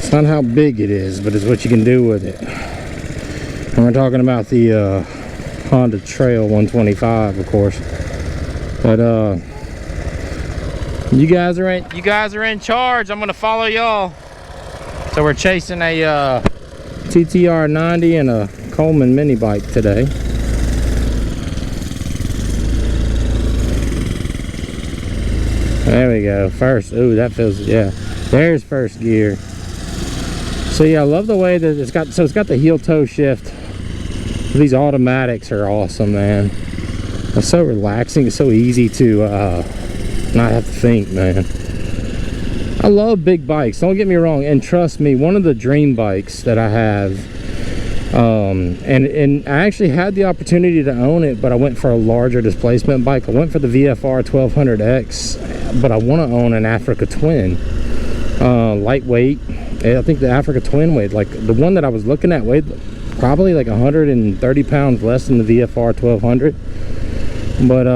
It's not how big it is, but it's what you can do with it. And we're talking about the Honda Trail 125, of course. But you guys are in charge. I'm gonna follow y'all. So we're chasing a TTR 90 and a Coleman mini bike today. There we go. First, ooh, that feels, yeah. There's first gear. So yeah, I love the way that it's got the heel toe shift. These automatics are awesome, man. It's so relaxing. It's so easy to not have to think, man. I love big bikes, don't get me wrong, and trust me, one of the dream bikes that I have, and I actually had the opportunity to own it, but I went for a larger displacement bike. I went for the VFR 1200X, but I want to own an Africa Twin, lightweight. I think the Africa Twin weighed, like the one that I was looking at weighed probably like 130 pounds less than the VFR 1200. But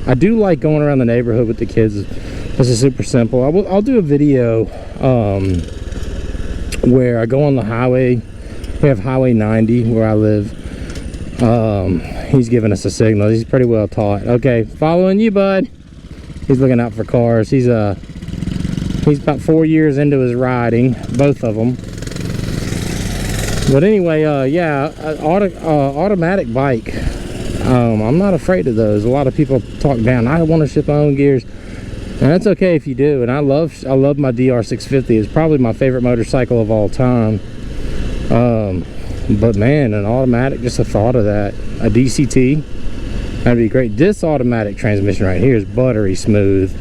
I do like going around the neighborhood with the kids. This is super simple. I'll do a video where I go on the highway. We have Highway 90 where I live. He's giving us a signal. He's pretty well taught. Okay, following you, bud. He's looking out for cars. He's about 4 years into his riding, both of them. But anyway, yeah, automatic bike. I'm not afraid of those. A lot of people talk down, I want to ship my own gears. And that's okay if you do. And I love my DR650. It's probably my favorite motorcycle of all time. But man, an automatic, just the thought of that. A DCT, that'd be great. This automatic transmission right here is buttery smooth.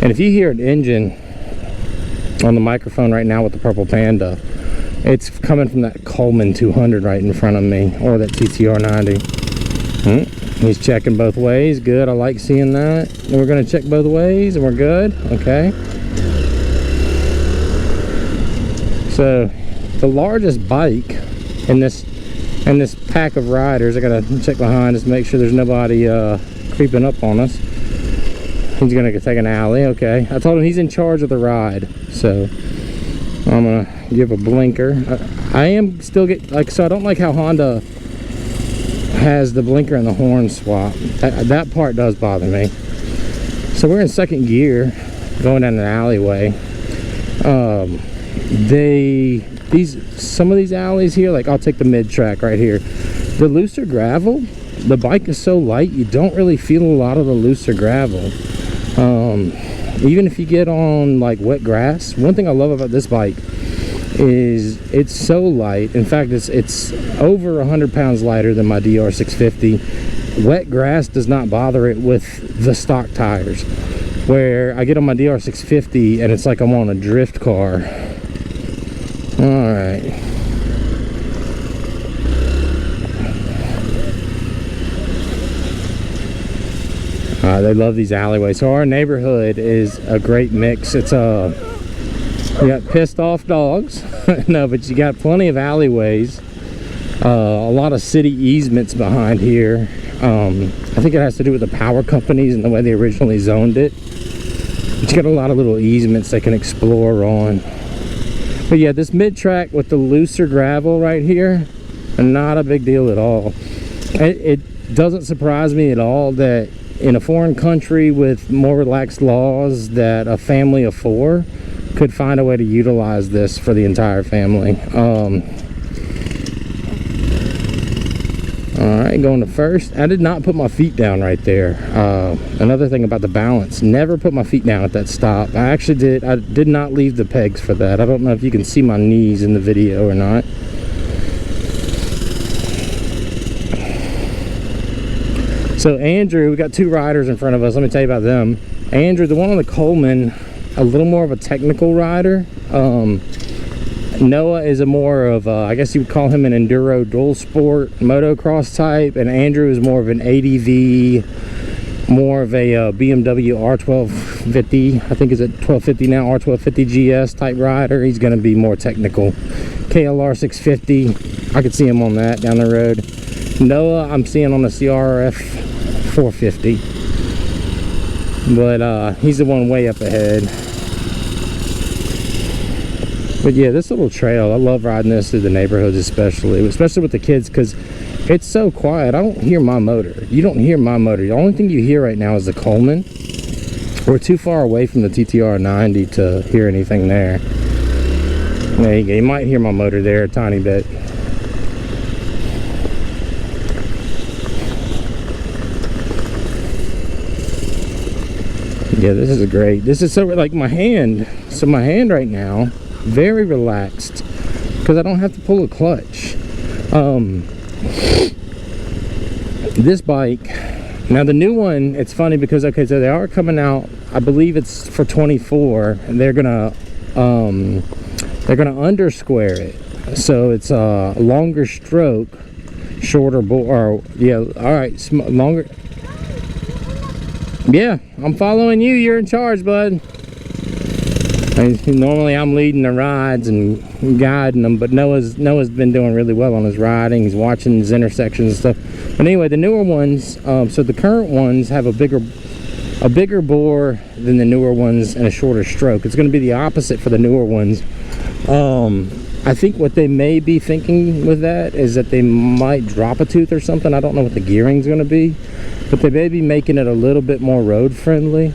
And if you hear an engine on the microphone right now with the Purple Panda, it's coming from that Coleman 200 right in front of me, or that TTR 90. He's checking both ways. Good, I like seeing that. And we're going to check both ways and we're good. Okay. So the largest bike in this pack of riders, I gotta check behind us, make sure there's nobody creeping up on us. He's gonna take an alley. Okay, I told him he's in charge of the ride, so I'm gonna give a blinker. I am still so I don't like how Honda has the blinker and the horn swap. That part does bother me. So we're in second gear going down an alleyway. Some of these alleys here, like I'll take the mid track right here, the looser gravel, the bike is so light you don't really feel a lot of the looser gravel. Even if you get on like wet grass. One thing I love about this bike is it's so light. In fact, it's over 100 pounds lighter than my DR650. Wet grass does not bother it with the stock tires, where I get on my DR650 and it's like I'm on a drift car. All right. They love these alleyways. So our neighborhood is a great mix. It's you got pissed off dogs. No, but you got plenty of alleyways. A lot of city easements behind here. I think it has to do with the power companies and the way they originally zoned it. But you got a lot of little easements they can explore on. But yeah, this mid-track with the looser gravel right here, not a big deal at all. It doesn't surprise me at all that in a foreign country with more relaxed laws, that a family of 4 could find a way to utilize this for the entire family. All right, going to first. I did not put my feet down right there. Another thing about the balance, never put my feet down at that stop. I did not leave the pegs for that. I don't know if you can see my knees in the video or not. So Andrew, we got 2 riders in front of us. Let me tell you about them. Andrew, the one on the Coleman, a little more of a technical rider. Noah is a more of I guess you would call him an enduro dual sport motocross type, and Andrew is more of an ADV, more of a BMW R1250, I think is it 1250 now, R1250 GS type rider. He's going to be more technical. KLR 650, I could see him on that down the road. Noah, I'm seeing on the CRF 450, but he's the one way up ahead. But yeah, this little trail, I love riding this through the neighborhoods, especially with the kids, because it's so quiet. I don't hear my motor. You don't hear my motor. The only thing you hear right now is the Coleman. We're too far away from the TTR 90 to hear anything there. There you go. You might hear my motor there a tiny bit. Yeah, this is great. This is so like my hand. So my hand right now, very relaxed, because I don't have to pull a clutch. This bike, now the new one, it's funny because, okay, so they are coming out, I believe it's for 24, and they're gonna undersquare it, so it's a longer stroke, shorter bore, or yeah, all right, longer. Yeah, I'm following you. You're in charge, bud. Normally I'm leading the rides and guiding them, but Noah's been doing really well on his riding. He's watching his intersections and stuff. But anyway, the newer ones, so the current ones have a bigger bore than the newer ones and a shorter stroke. It's going to be the opposite for the newer ones. I think what they may be thinking with that is that they might drop a tooth or something. I don't know what the gearing's going to be, but they may be making it a little bit more road friendly.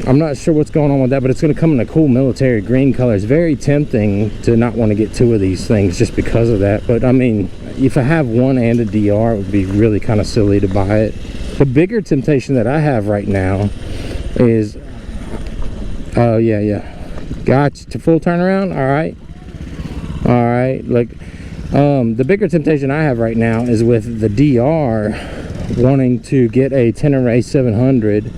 I'm not sure what's going on with that, but it's going to come in a cool military green color. It's very tempting to not want to get two of these things just because of that. But I mean, if I have one and a DR, it would be really kind of silly to buy it. The bigger temptation that I have right now is, oh yeah, gotcha, to full turnaround. All right, look, the bigger temptation I have right now is with the DR wanting to get a Tenere 700.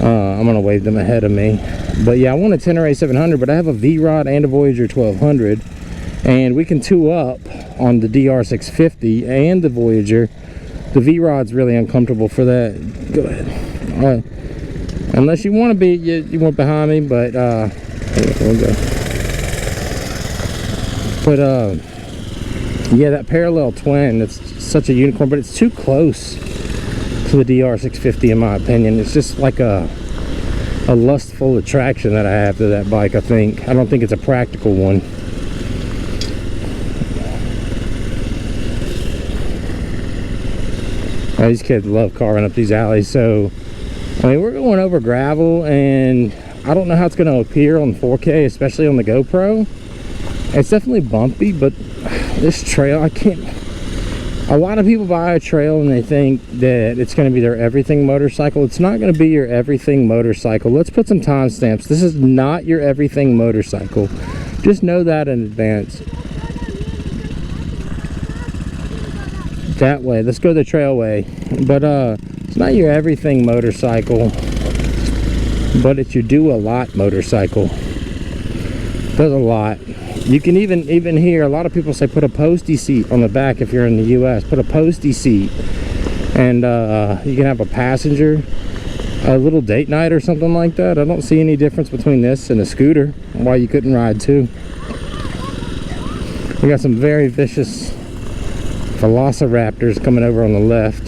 I'm gonna wave them ahead of me, but yeah, I want a Tenere 700, but I have a V-Rod and a Voyager 1200, and we can two up on the DR 650 and the Voyager. The V-Rod's really uncomfortable for that. Go ahead. Unless you want to be, you want behind me, but we'll go. But yeah, that parallel twin, it's such a unicorn, but it's too close to the DR 650 in my opinion. It's just like a lustful attraction that I have to that bike. I don't think it's a practical one. Oh, these kids love carving up these alleys. So I mean, we're going over gravel, and I don't know how it's going to appear on 4K, especially on the GoPro. It's definitely bumpy, but this trail, I can't. A lot of people buy a trail and they think that it's going to be their everything motorcycle. It's not going to be your everything motorcycle. Let's put some timestamps. This is not your everything motorcycle. Just know that in advance. That way. Let's go the trail way. But it's not your everything motorcycle, but it's your do a lot motorcycle. Does a lot. You can even hear a lot of people say put a postie seat on the back if you're in the US. Put a postie seat, and you can have a passenger, a little date night or something like that. I don't see any difference between this and a scooter. Why you couldn't ride two. We got some very vicious velociraptors coming over on the left.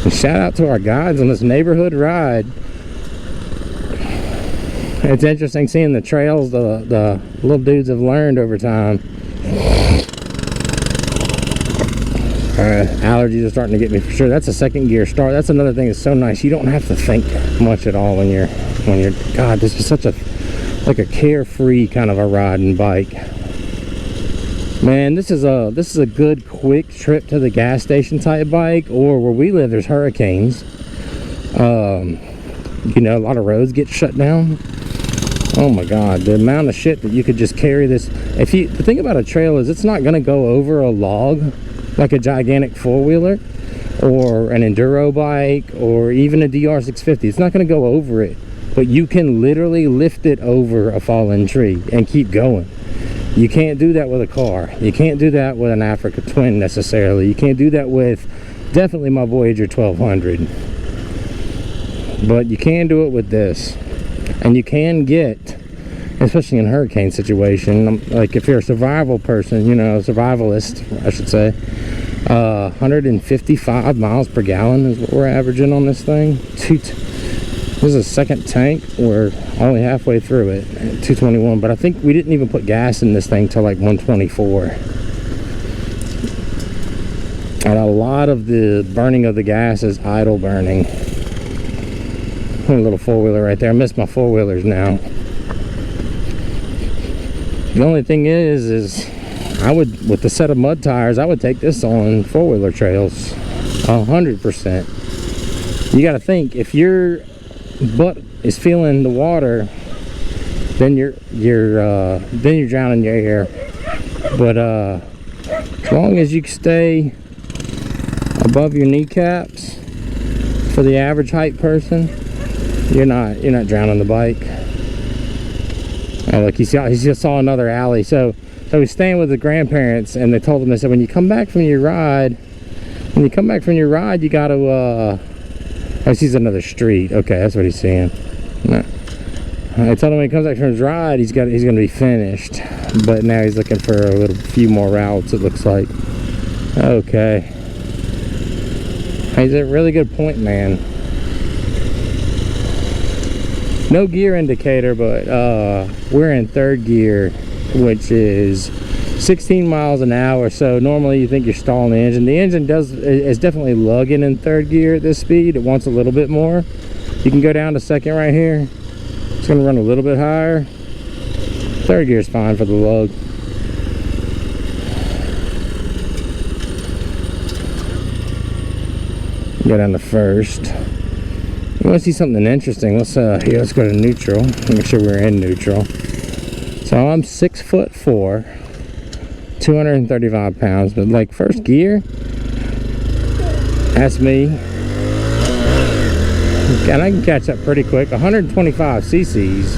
And shout out to our guides on this neighborhood ride. It's interesting seeing the trails the little dudes have learned over time. Allergies are starting to get me for sure. That's a second gear start. That's another thing that's so nice. You don't have to think much at all when you're God, this is such a carefree kind of a riding bike. Man, this is a good quick trip to the gas station type bike, or where we live there's hurricanes. You know, a lot of roads get shut down. Oh my God, the amount of shit that you could just carry this. The thing about a trail is it's not going to go over a log like a gigantic four-wheeler or an enduro bike or even a DR 650. It's not going to go over it, but you can literally lift it over a fallen tree and keep going. You can't do that with a car. You can't do that with an Africa Twin necessarily. You can't do that with definitely my Voyager 1200, but you can do it with this. And you can get, especially in a hurricane situation, like if you're a survival person, you know, survivalist, I should say, 155 miles per gallon is what we're averaging on this thing. This is a second tank. We're only halfway through it at 221, but I think we didn't even put gas in this thing till like 124. And a lot of the burning of the gas is idle burning. A little four-wheeler right there. I miss my four-wheelers now. The only thing is I would, with the set of mud tires, I would take this on four-wheeler trails 100%. You got to think, if your butt is feeling the water, then you're drowning your air. But as long as you stay above your kneecaps, for the average height person, you're not drowning the bike. Oh, look, he just saw another alley. So he's staying with the grandparents, and they told him, they said, when you come back from your ride, you gotta oh, he sees another street. Okay, that's what he's seeing. No. I told him when he comes back from his ride, he's gonna be finished. But now he's looking for a few more routes, it looks like. Okay. He's a really good point man. No gear indicator, but we're in third gear, which is 16 miles an hour. So normally you think you're stalling the engine. The engine is definitely lugging in third gear at this speed. It wants a little bit more. You can go down to second right here. It's going to run a little bit higher. Third gear is fine for the lug. Go down to first. You want to see something interesting? Let's go to neutral. Make sure we're in neutral. So I'm 6'4", 235 pounds, but like first gear, that's me. And I can catch up pretty quick. 125 cc's.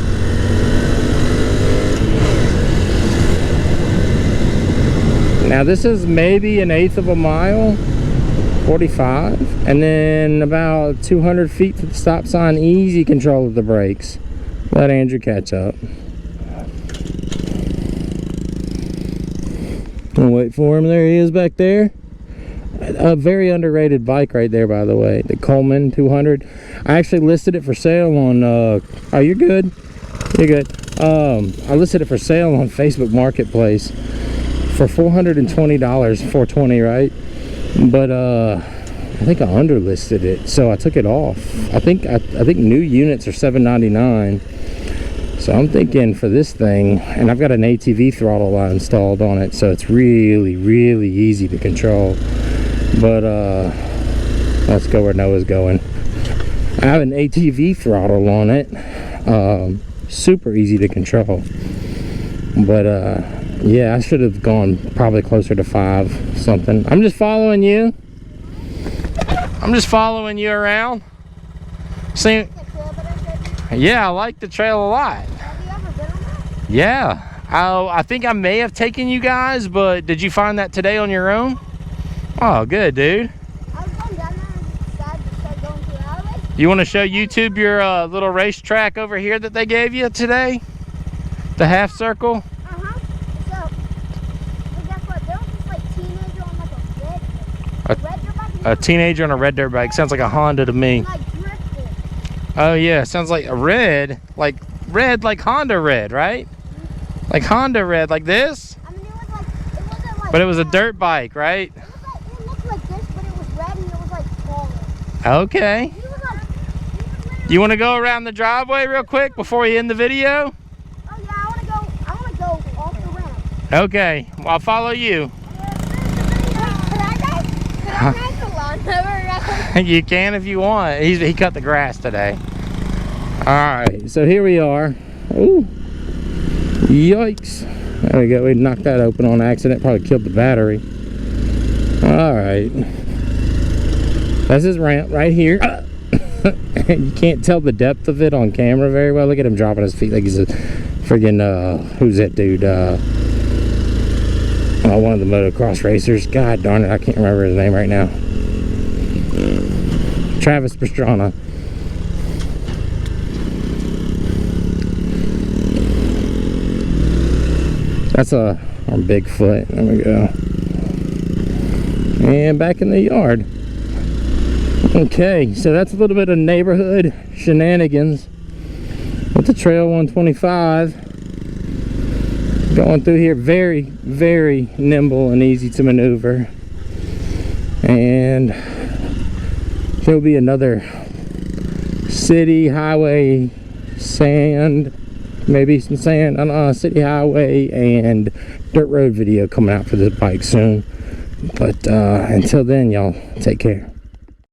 Now this is maybe 1/8 of a mile. 45, and then about 200 feet to the stop sign. Easy control of the brakes. Let Andrew catch up. I'll wait for him. There he is back there. A very underrated bike right there, by the way. The Coleman 200. I actually listed it for sale on oh, you're good. You're good. I listed it for sale on Facebook Marketplace for $420. $420, right? But I think I underlisted it, so I took it off. I think new units are $7.99. So I'm thinking for this thing, and I've got an ATV throttle line installed on it, so it's really, really easy to control. But let's go where Noah's going. I have an ATV throttle on it, super easy to control. But yeah, I should have gone probably closer to 5 something. I'm just following you. I'm just following you around. See, yeah, I like the trail a lot. Have you ever been on that? Yeah. I think I may have taken you guys, but did you find that today on your own? Oh, good, dude. I was going down there and decided to start going through the alleyway. You want to show YouTube your little racetrack over here that they gave you today? The half circle? A teenager on a red dirt bike. Sounds like a Honda to me. Oh yeah, sounds like a red like Honda red, right? Like Honda red, like this? I mean, it wasn't like but it was a dirt bike, right? It looked like this, but it was red and it was like taller. Okay. You want to go around the driveway real quick before we end the video? Oh yeah, I want to go off the ramp. Okay, well, I'll follow you. You can if you want. He cut the grass today. Alright, so here we are. Ooh, yikes. There we go. We knocked that open on accident. Probably killed the battery. Alright. That's his ramp right here. You can't tell the depth of it on camera very well. Look at him dropping his feet like he's a friggin' who's that dude? One of the motocross racers. God darn it, I can't remember his name right now. Travis Pastrana. That's our Bigfoot. There we go. And back in the yard. Okay, so that's a little bit of neighborhood shenanigans with the Trail 125. Going through here, very, very nimble and easy to maneuver. And there'll be another city highway sand, maybe some sand on a city highway and dirt road video coming out for this bike soon. But until then, y'all take care.